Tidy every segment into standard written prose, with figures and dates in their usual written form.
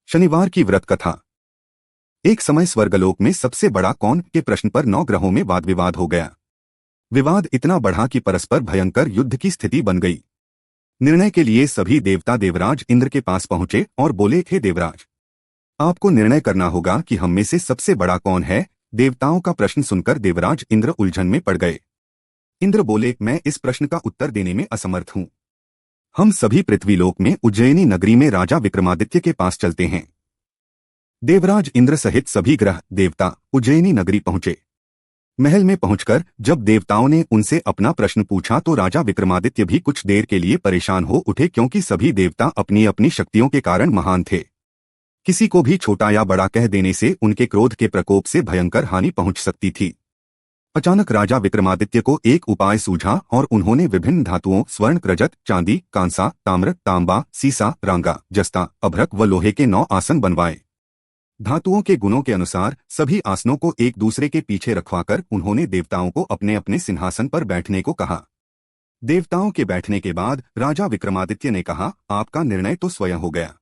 शनिवार की व्रत कथा। एक समय स्वर्गलोक में सबसे बड़ा कौन के प्रश्न पर 9 ग्रहों में वाद विवाद हो गया। विवाद इतना बढ़ा कि परस्पर भयंकर युद्ध की स्थिति बन गई। निर्णय के लिए सभी देवता देवराज इंद्र के पास पहुंचे और बोले, हे देवराज, आपको निर्णय करना होगा कि हम में से सबसे बड़ा कौन है। देवताओं का प्रश्न सुनकर देवराज इंद्र उलझन में पड़ गए। इंद्र बोले, मैं इस प्रश्न का उत्तर देने में असमर्थ हूं। हम सभी पृथ्वीलोक में उज्जैनी नगरी में राजा विक्रमादित्य के पास चलते हैं। देवराज इंद्र सहित सभी ग्रह देवता उज्जैनी नगरी पहुंचे। महल में पहुंचकर जब देवताओं ने उनसे अपना प्रश्न पूछा तो राजा विक्रमादित्य भी कुछ देर के लिए परेशान हो उठे, क्योंकि सभी देवता अपनी अपनी शक्तियों के कारण महान थे। किसी को भी छोटा या बड़ा कह देने से उनके क्रोध के प्रकोप से भयंकर हानि पहुंच सकती थी। अचानक राजा विक्रमादित्य को एक उपाय सूझा और उन्होंने विभिन्न धातुओं स्वर्ण, रजत, चांदी, कांसा, ताम्र, तांबा, सीसा, रांगा, जस्ता, अभ्रक व लोहे के 9 आसन बनवाए। धातुओं के गुणों के अनुसार सभी आसनों को एक दूसरे के पीछे रखवाकर उन्होंने देवताओं को अपने अपने सिंहासन पर बैठने को कहा। देवताओं के बैठने के बाद राजा विक्रमादित्य ने कहा, आपका निर्णय तो स्वयं हो गया।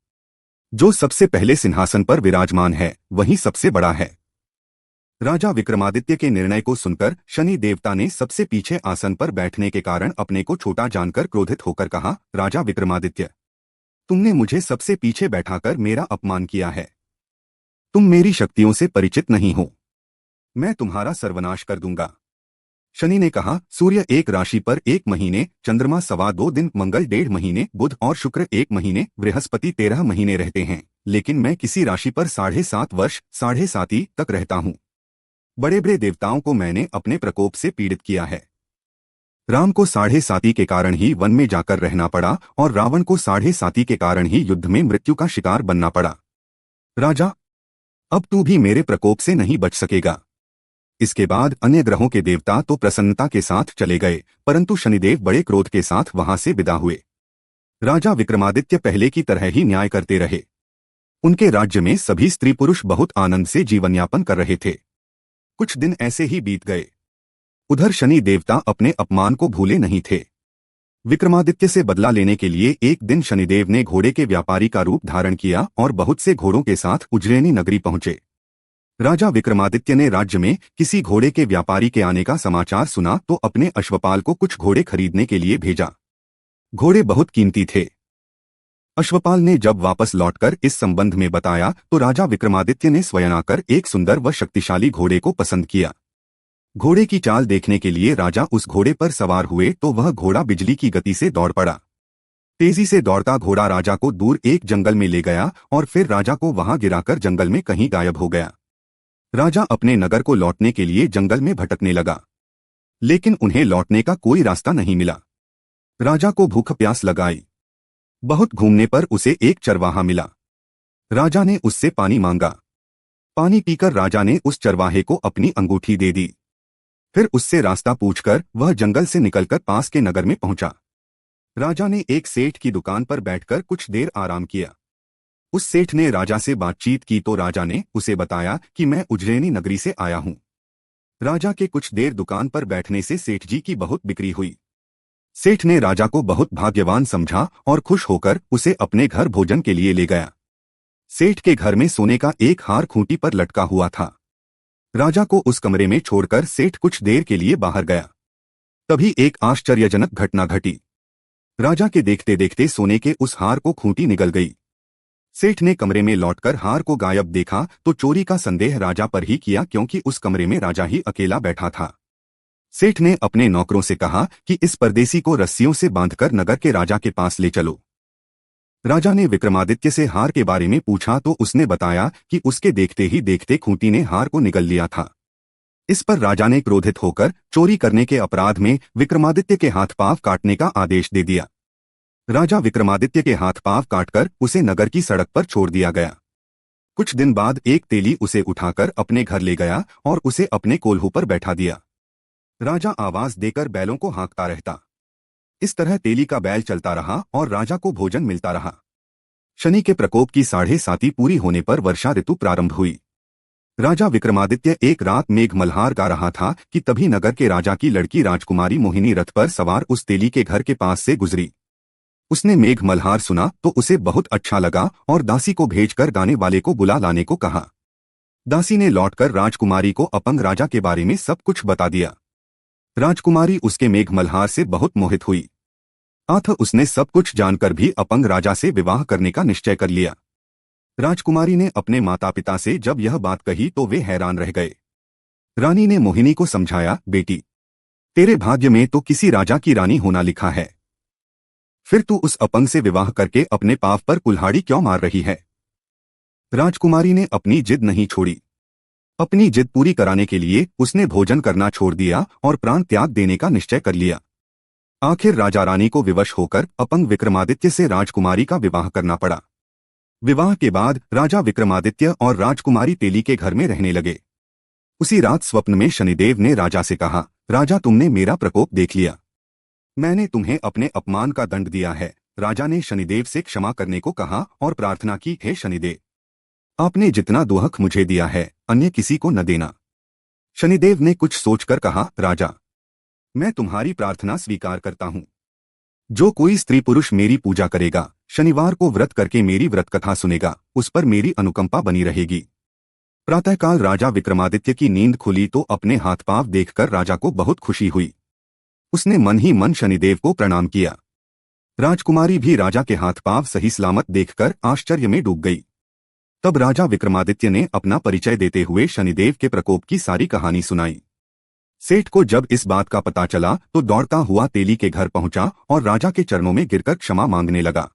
जो सबसे पहले सिंहासन पर विराजमान है वही सबसे बड़ा है। राजा विक्रमादित्य के निर्णय को सुनकर शनि देवता ने सबसे पीछे आसन पर बैठने के कारण अपने को छोटा जानकर क्रोधित होकर कहा, राजा विक्रमादित्य, तुमने मुझे सबसे पीछे बैठाकर मेरा अपमान किया है। तुम मेरी शक्तियों से परिचित नहीं हो। मैं तुम्हारा सर्वनाश कर दूंगा। शनि ने कहा, सूर्य एक राशि पर 1 महीने, चंद्रमा 2.25 दिन, मंगल 1.5 महीने, बुध और शुक्र 1 महीने, बृहस्पति 13 महीने रहते हैं, लेकिन मैं किसी राशि पर 7.5 वर्ष 7.5 तक रहता हूं। बड़े बड़े देवताओं को मैंने अपने प्रकोप से पीड़ित किया है। राम को 7.5 के कारण ही वन में जाकर रहना पड़ा और रावण को 7.5 के कारण ही युद्ध में मृत्यु का शिकार बनना पड़ा। राजा, अब तू भी मेरे प्रकोप से नहीं बच सकेगा। इसके बाद अन्य ग्रहों के देवता तो प्रसन्नता के साथ चले गए, परंतु शनिदेव बड़े क्रोध के साथ वहां से विदा हुए। राजा विक्रमादित्य पहले की तरह ही न्याय करते रहे। उनके राज्य में सभी स्त्री पुरुष बहुत आनंद से जीवन यापन कर रहे थे। कुछ दिन ऐसे ही बीत गए। उधर शनि देवता अपने अपमान को भूले नहीं थे। विक्रमादित्य से बदला लेने के लिए एक दिन शनिदेव ने घोड़े के व्यापारी का रूप धारण किया और बहुत से घोड़ों के साथ उज्जैनी नगरी पहुंचे। राजा विक्रमादित्य ने राज्य में किसी घोड़े के व्यापारी के आने का समाचार सुना तो अपने अश्वपाल को कुछ घोड़े खरीदने के लिए भेजा। घोड़े बहुत कीमती थे। अश्वपाल ने जब वापस लौटकर इस संबंध में बताया तो राजा विक्रमादित्य ने स्वयं आकर एक सुंदर व शक्तिशाली घोड़े को पसंद किया। घोड़े की चाल देखने के लिए राजा उस घोड़े पर सवार हुए तो वह घोड़ा बिजली की गति से दौड़ पड़ा। तेजी से दौड़ता घोड़ा राजा को दूर एक जंगल में ले गया और फिर राजा को वहां गिराकर जंगल में कहीं गायब हो गया। राजा अपने नगर को लौटने के लिए जंगल में भटकने लगा, लेकिन उन्हें लौटने का कोई रास्ता नहीं मिला। राजा को भूख प्यास लगाई। बहुत घूमने पर उसे एक चरवाहा मिला। राजा ने उससे पानी मांगा। पानी पीकर राजा ने उस चरवाहे को अपनी अंगूठी दे दी। फिर उससे रास्ता पूछकर वह जंगल से निकलकर पास के नगर में पहुंचा। राजा ने एक सेठ की दुकान पर बैठकर कुछ देर आराम किया। उस सेठ ने राजा से बातचीत की तो राजा ने उसे बताया कि मैं उज्जैनी नगरी से आया हूं। राजा के कुछ देर दुकान पर बैठने से सेठ जी की बहुत बिक्री हुई। सेठ ने राजा को बहुत भाग्यवान समझा और खुश होकर उसे अपने घर भोजन के लिए ले गया। सेठ के घर में सोने का एक हार खूंटी पर लटका हुआ था। राजा को उस कमरे में छोड़कर सेठ कुछ देर के लिए बाहर गया। तभी एक आश्चर्यजनक घटना घटी। राजा के देखते देखते सोने के उस हार को खूंटी निगल गई। सेठ ने कमरे में लौटकर हार को गायब देखा तो चोरी का संदेह राजा पर ही किया, क्योंकि उस कमरे में राजा ही अकेला बैठा था। सेठ ने अपने नौकरों से कहा कि इस परदेसी को रस्सियों से बांधकर नगर के राजा के पास ले चलो। राजा ने विक्रमादित्य से हार के बारे में पूछा तो उसने बताया कि उसके देखते ही देखते खूंटी ने हार को निगल लिया था। इस पर राजा ने क्रोधित होकर चोरी करने के अपराध में विक्रमादित्य के हाथ पांव काटने का आदेश दे दिया। राजा विक्रमादित्य के हाथ पांव काटकर उसे नगर की सड़क पर छोड़ दिया गया। कुछ दिन बाद एक तेली उसे उठाकर अपने घर ले गया और उसे अपने कोल्हू पर बैठा दिया। राजा आवाज देकर बैलों को हाँकता रहता। इस तरह तेली का बैल चलता रहा और राजा को भोजन मिलता रहा। शनि के प्रकोप की 7.5 पूरी होने पर वर्षा ऋतु प्रारंभ हुई। राजा विक्रमादित्य एक रात मेघ मल्हार गा रहा था कि तभी नगर के राजा की लड़की राजकुमारी मोहिनी रथ पर सवार उस तेली के घर के पास से गुजरी। उसने मेघ मल्हार सुना तो उसे बहुत अच्छा लगा और दासी को भेजकर गाने वाले को बुला लाने को कहा। दासी ने लौटकर राजकुमारी को अपंग राजा के बारे में सब कुछ बता दिया। राजकुमारी उसके मेघ मल्हार से बहुत मोहित हुई। अतः उसने सब कुछ जानकर भी अपंग राजा से विवाह करने का निश्चय कर लिया। राजकुमारी ने अपने माता पिता से जब यह बात कही तो वे हैरान रह गए। रानी ने मोहिनी को समझाया, बेटी, तेरे भाग्य में तो किसी राजा की रानी होना लिखा है, फिर तू उस अपंग से विवाह करके अपने पाप पर कुल्हाड़ी क्यों मार रही है। राजकुमारी ने अपनी जिद नहीं छोड़ी। अपनी जिद पूरी कराने के लिए उसने भोजन करना छोड़ दिया और प्राण त्याग देने का निश्चय कर लिया। आखिर राजा रानी को विवश होकर अपंग विक्रमादित्य से राजकुमारी का विवाह करना पड़ा। विवाह के बाद राजा विक्रमादित्य और राजकुमारी तेली के घर में रहने लगे। उसी रात स्वप्न में शनिदेव ने राजा से कहा, राजा, तुमने मेरा प्रकोप देख लिया। मैंने तुम्हें अपने अपमान का दंड दिया है। राजा ने शनिदेव से क्षमा करने को कहा और प्रार्थना की, हे शनिदेव, आपने जितना दुहक मुझे दिया है अन्य किसी को न देना। शनिदेव ने कुछ सोचकर कहा, राजा, मैं तुम्हारी प्रार्थना स्वीकार करता हूँ। जो कोई स्त्री पुरुष मेरी पूजा करेगा, शनिवार को व्रत करके मेरी व्रत कथा सुनेगा, उस पर मेरी अनुकंपा बनी रहेगी। प्रातःकाल राजा विक्रमादित्य की नींद खुली तो अपने हाथ पांव देखकर राजा को बहुत खुशी हुई। उसने मन ही मन शनिदेव को प्रणाम किया। राजकुमारी भी राजा के हाथ पांव सही सलामत देखकर आश्चर्य में डूब गई। तब राजा विक्रमादित्य ने अपना परिचय देते हुए शनिदेव के प्रकोप की सारी कहानी सुनाई। सेठ को जब इस बात का पता चला तो दौड़ता हुआ तेली के घर पहुंचा और राजा के चरणों में गिरकर क्षमा मांगने लगा।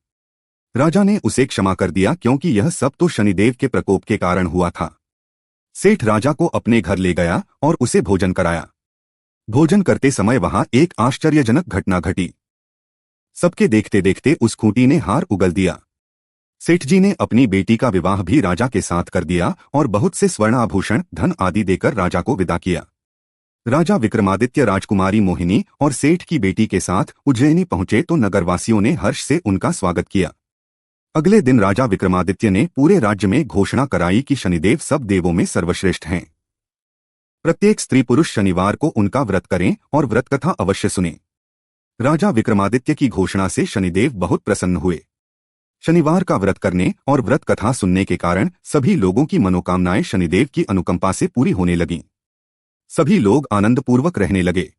राजा ने उसे क्षमा कर दिया क्योंकि यह सब तो शनिदेव के प्रकोप के कारण हुआ था। सेठ राजा को अपने घर ले गया और उसे भोजन कराया। भोजन करते समय वहां एक आश्चर्यजनक घटना घटी। सबके देखते देखते उस खूंटी ने हार उगल दिया। सेठ जी ने अपनी बेटी का विवाह भी राजा के साथ कर दिया और बहुत से स्वर्ण आभूषण, धन आदि देकर राजा को विदा किया। राजा विक्रमादित्य राजकुमारी मोहिनी और सेठ की बेटी के साथ उज्जैनी पहुंचे तो नगरवासियों ने हर्ष से उनका स्वागत किया। अगले दिन राजा विक्रमादित्य ने पूरे राज्य में घोषणा कराई कि शनिदेव सब देवों में सर्वश्रेष्ठ हैं। प्रत्येक स्त्री पुरुष शनिवार को उनका व्रत करें और व्रत कथा अवश्य सुनें। राजा विक्रमादित्य की घोषणा से शनिदेव बहुत प्रसन्न हुए। शनिवार का व्रत करने और व्रत कथा सुनने के कारण सभी लोगों की मनोकामनाएं शनिदेव की अनुकंपा से पूरी होने लगीं। सभी लोग आनंदपूर्वक रहने लगे।